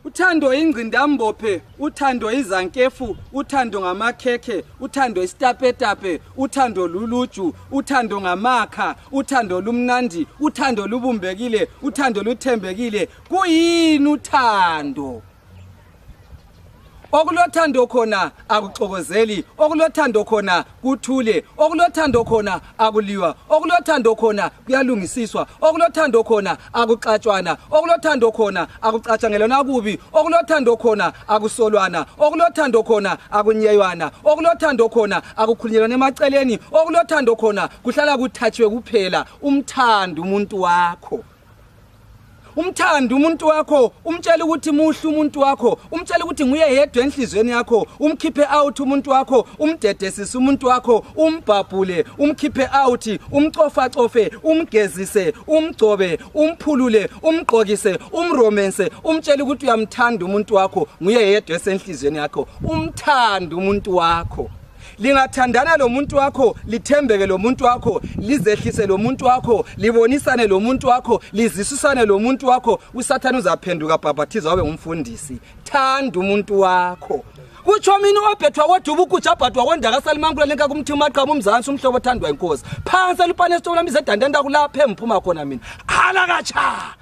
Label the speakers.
Speaker 1: Uthando ingcindambophe, uthando izankefu, uthando ngamakhekhe, uthando isitapetape, uthando luluju, uthando ngamakha, uthando lumnandi, uthando lubumbekile, uthando luthembekile. Kuyini uthando? Okulothando khona akuxokozeli, okulothando khona kuthule, okulothando khona akuliwa, okulothando khona kuyalungisiswa, okulothando khona akuxatshwana, okulothando khona akucatshangelana kubi, okulothando khona akusolwana, okulothando khona akunyeywana, okulothando khona akukhulunyelwana emaceleni, okulothando khona kuhlala kuthathwe kuphela. Umthanda umuntu wakho. Umthanda umuntu wakho, umtshela ukuthi muhle umuntu wakho, umtshela ukuthi nguye yedwa enhlizweni yakho, umkhiphe out umuntu wakho, umdedesise umuntu wakho, umbhabhule, umkhiphe out, umcofa-cofe, umgezise, umgcobe, umphulule, umgqokise, umromense, umtshela ukuthi uyamthanda umuntu wakho, nguye yedwa esenhlizweni yakho. Umthanda umuntu wakho. Lingathandana lo muntu wakho, lithembeke lo muntu wakho, lizehlise lo muntu wakho, libonisane lo muntu wakho, lizisusane lo muntu wakho, uSathane uzaphenduka bhabhathiza wabe ngumfundisi. Thanda umuntu wakho. Kutsho mina uObert Dube ukujabhadwa kwendaka salimankulu lenka kumthi umaqhamu umzansi umhlobo othandwa inkosi. Phansi lupane sithola mizedandenda kulapha emphuma khona mina. Hala kacha.